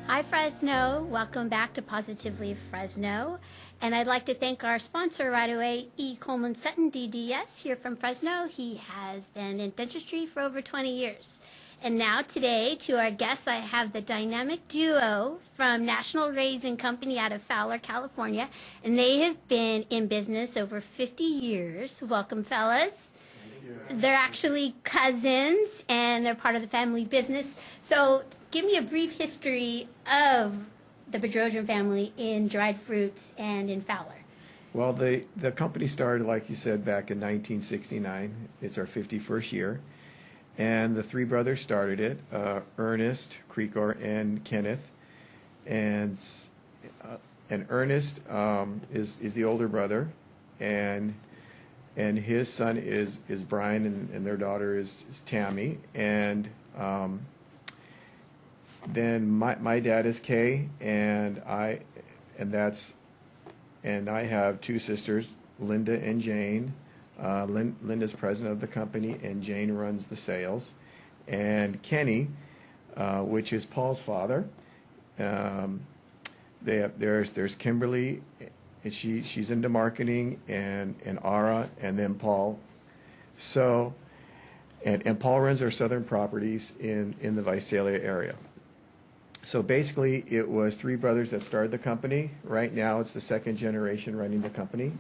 Hi, Fresno. Welcome back to Positively Fresno. And I'd like to thank our sponsor right away, E. Coleman Sutton, DDS, here from Fresno. He has been in dentistry for over 20 years. And now today, to our guests, I have the dynamic duo from National Raisin Company out of Fowler, California. And they have been in business over 50 years. Welcome, fellas. They're actually cousins, and they're part of the family business. So give me a brief history of the Bedrosian family in dried fruits and in Fowler. Well, the company started, like you said, back in 1969. It's our 51st year. And the three brothers started it, Ernest, Krikor, and Kenneth. And Ernest is the older brother, and his son is Brian, and their daughter is Tammy. And then my dad is Kay, and I have two sisters, Linda and Jane. Linda's president of the company, and Jane runs the sales. And Kenny, which is Paul's father. There's Kimberly, and she's into marketing, and Ara, and then Paul. So, and Paul runs our southern properties in the Visalia area. So basically, it was three brothers that started the company. Right now, it's the second generation running the company.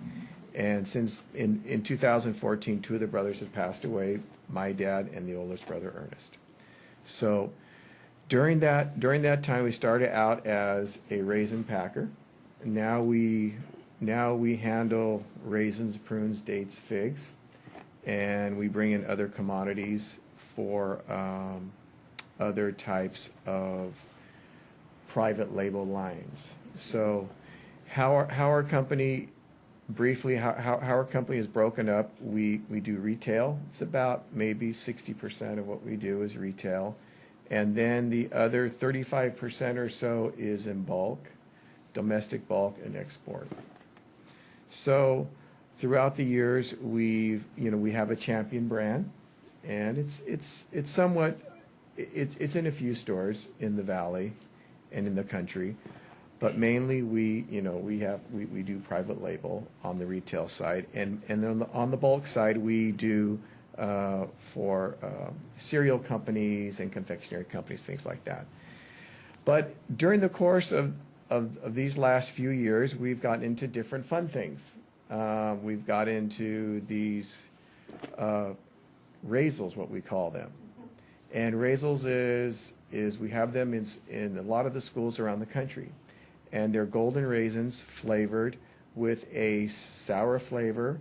And since in 2014, two of the brothers have passed away, my dad and the oldest brother, Ernest. So during that time, we started out as a raisin packer. Now we handle raisins, prunes, dates, figs, and we bring in other commodities for other types of private label lines. So how our company, briefly, how our company is broken up, we do retail. It's about maybe 60% of what we do is retail. And then the other 35% or so is in bulk, domestic bulk, and export. So throughout the years, we have a champion brand, and it's somewhat in a few stores in the valley and in the country, but mainly we do private label on the retail side, and then on the bulk side we do for cereal companies and confectionery companies, things like that. But during the course of these last few years, we've gotten into different fun things. We've got into these Raisels, what we call them. And Raisels is we have them in a lot of the schools around the country. And they're golden raisins flavored with a sour flavor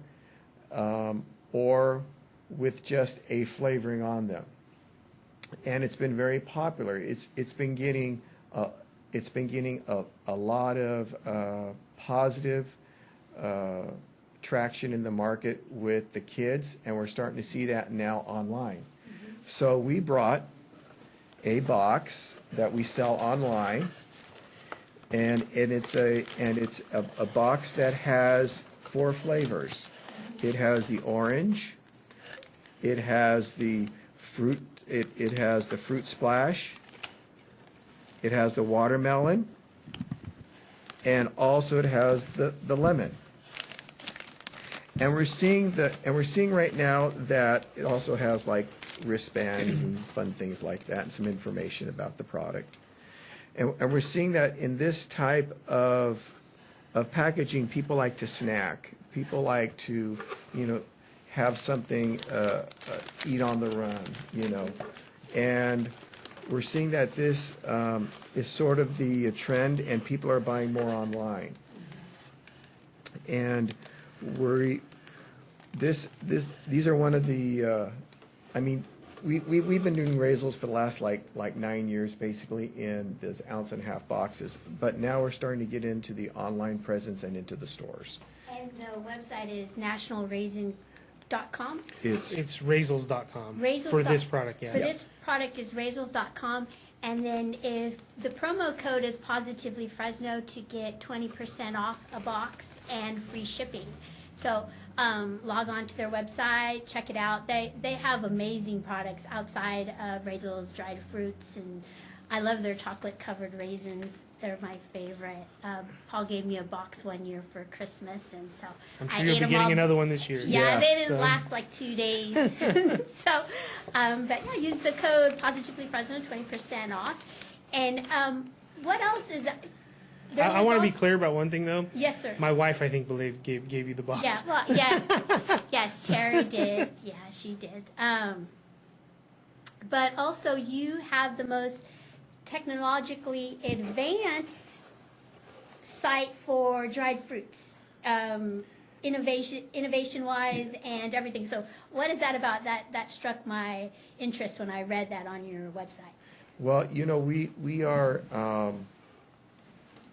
or with just a flavoring on them. And it's been very popular. It's been getting a lot of positive traction in the market with the kids, and we're starting to see that now online. Mm-hmm. So we brought a box that we sell online, and it's a box that has 4 flavors. It has the orange, it has the fruit, it has the fruit splash, it has the watermelon, and also it has the lemon. And we're seeing right now that it also has like wristbands and fun things like that, and some information about the product. And we're seeing that in this type of packaging, people like to snack. People like to, have something eat on the run, And we're seeing that this is sort of the trend, and people are buying more online. And these are one of the. We've been doing Raisels for the last like 9 years, basically, in this 1.5-ounce boxes. But now we're starting to get into the online presence and into the stores. And the website is nationalraisin.com. It's Raisels.com. Raisels for this product, yeah. For this product is Raisels.com. And then if the promo code is Positively Fresno to get 20% off a box and free shipping. So log on to their website, check it out. They have amazing products outside of Raisels dried fruits, and I love their chocolate-covered raisins. They're my favorite. Paul gave me a box one year for Christmas, and so I'm I sure you'll ate be them getting all. another one this year. Yeah, Yeah. they didn't So- last like 2 days. So, but yeah, use the code Positively Fresno, 20% off. And what else is that? There I was want to be also- clear about one thing though. Yes, sir. My wife, I think, gave you the box. Yeah, well, yes, yes, Terry did. Yeah, she did. But also, you have the most technologically advanced site for dried fruits, innovation-wise, and everything. So, what is that about? That struck my interest when I read that on your website. Well, we are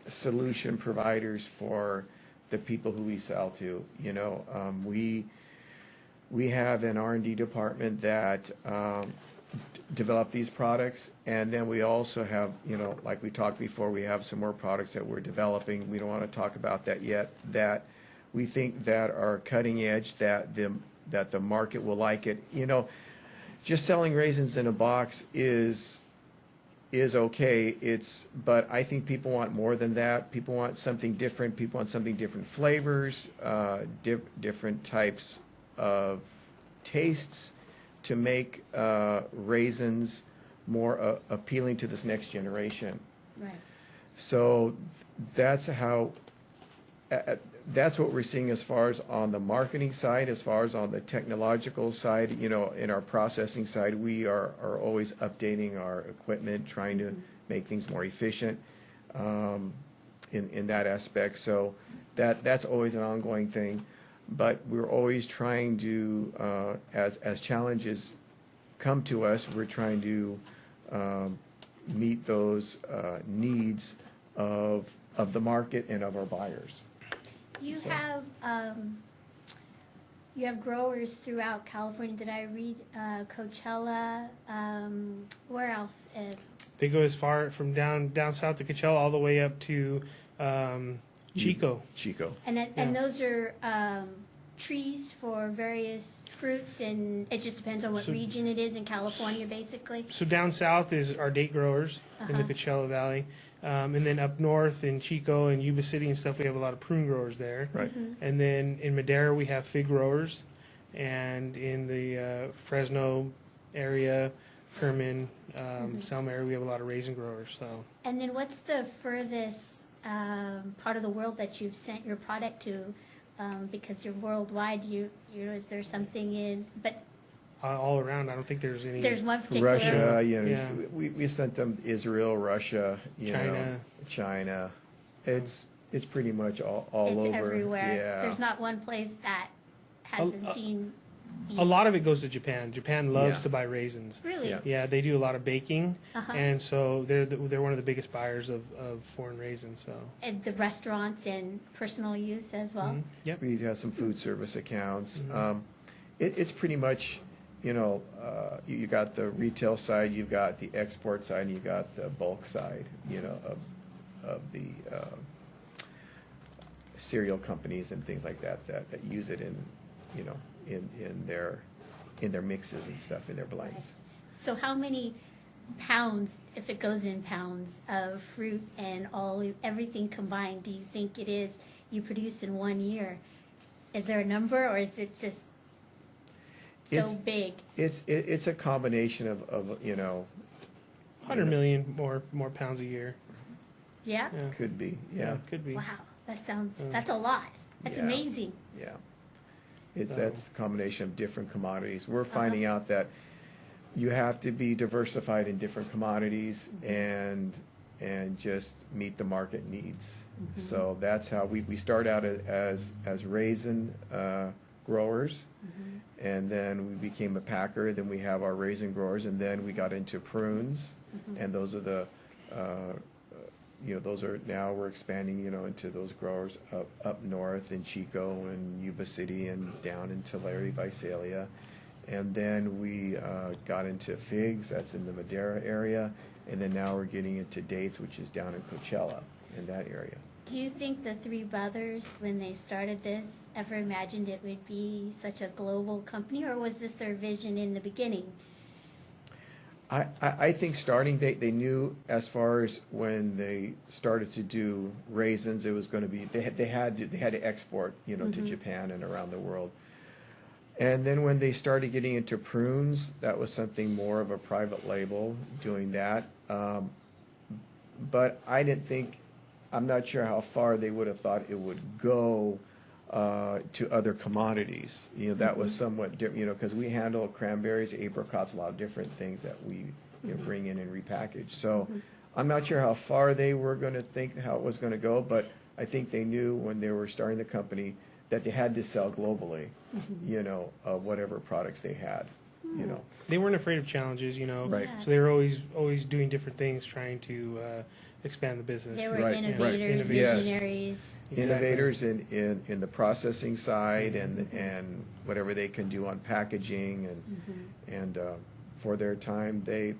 solution providers for the people who we sell to. We have an R&D department that develop these products, and then we also have, like we talked before, we have some more products that we're developing. We don't want to talk about that yet, that we think that are cutting edge, that the market will like it. Just selling raisins in a box is okay. But I think people want more than that. People want something different. People want something different flavors, different types of tastes to make raisins more appealing to this next generation. Right. So that's how. That's what we're seeing as far as on the marketing side, as far as on the technological side. In our processing side, we are always updating our equipment, trying to make things more efficient in that aspect. So that's always an ongoing thing. But we're always trying to, as challenges come to us, we're trying to meet those needs of the market and of our buyers. You So- have growers throughout California. Did I read Coachella? Where else? They go as far from down south to Coachella all the way up to Chico. Chico. And those are trees for various fruits, and it just depends on what So- region it is in California, basically. So down south is our date growers in the Uh-huh. Coachella Valley. And then up north in Chico and Yuba City and stuff, we have a lot of prune growers there. Right. And then in Madera, we have fig growers. And in the Fresno area, Kerman, Selma area, we have a lot of raisin growers. So And then what's the furthest part of the world that you've sent your product to? Because you're worldwide, is there something in, but all around, I don't think there's any. there's one particular. Russia, Yeah. we sent them Israel, Russia, China. China. It's pretty much all It's over. everywhere. Yeah. There's not one place that hasn't seen. A lot of it goes to Japan. Japan loves Yeah. to buy raisins. Really? Yeah. Yeah, they do a lot of baking, Uh-huh. and so they're one of the biggest buyers of foreign raisins. So And the restaurants and personal use as well. yep. We have some food service accounts. Mhm. It's pretty much, you got the retail side, you've got the export side, and you've got the bulk side, of the cereal companies and things like that use it in their mixes and stuff, in their blends. So how many pounds, if it goes in pounds, of fruit and everything combined do you think it is you produce in 1 year? Is there a number, or is it just so It's- big? It's a combination of 100 million more pounds a year. Yeah? Yeah, could be, yeah. could be. Wow, that's a lot. That's Yeah. amazing. Yeah. So- That's a combination of different commodities. We're finding out that you have to be diversified in different commodities and just meet the market needs. So that's how we start out as raisin growers, and then we became a packer. Then we have our raisin growers, and then we got into prunes, and those are the those are now we're expanding, into those growers up north in Chico and Yuba City and down in Tulare, Visalia. And then we got into figs, that's in the Madera area. And then now we're getting into dates, which is down in Coachella, in that area. Do you think the three brothers, when they started this, ever imagined it would be such a global company, or was this their vision in the beginning? I think starting, they knew as far as when they started to do raisins, it was going to be, they had to export, you know, to Japan and around the world. And then when they started getting into prunes, that was something more of a private label doing that. But I didn't think, I'm not sure how far they would have thought it would go to other commodities. You know, that was somewhat different, you know, because we handle cranberries, apricots, a lot of different things that we, you know, bring in and repackage. So I'm not sure how far they were going to think how it was going to go, but I think they knew when they were starting the company that they had to sell globally, you know, whatever products they had, you know. They weren't afraid of challenges, you know. Right. So they were always doing different things, trying to expand the business. They were Right, innovators, right. Yes. visionaries. Exactly. Innovators in the processing side and whatever they can do on packaging and for their time, they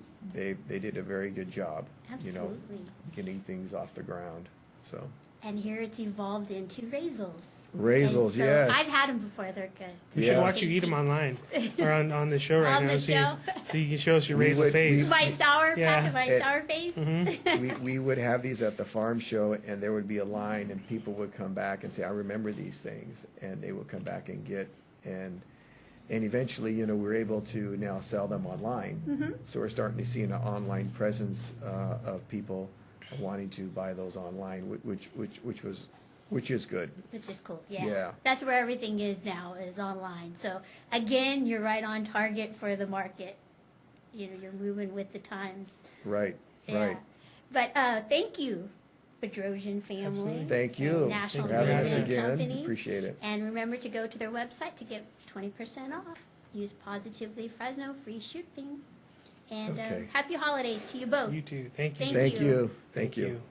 did a very good job, you know, Absolutely. getting things off the ground, so. And here it's evolved into Raisels. Raisels, And so yes. I've had them before. They're good. We should Yeah. watch you eat them online or on the show right On now. the show? So you can show us your We Raisel would- face. My sour Yeah. my It- sour face. We would have these at the farm show, and there would be a line, and people would come back and say, I remember these things, and they would come back and get, and eventually, you know, we're able to now sell them online. So we're starting to see an online presence of people wanting to buy those online, which is good. Which is cool. Yeah. Yeah. That's where everything is now, is online. So again, you're right on target for the market. You know, you're moving with the times. Right, Yeah. right. But thank you, Bedrosian family. Absolutely. Thank you and National for having us Raisin again. Company. Appreciate it. And remember to go to their website to get 20% off. Use Positively Fresno, free shipping. And Okay. happy holidays to you both. You too. Thank you. Thank Thank you. you. Thank you.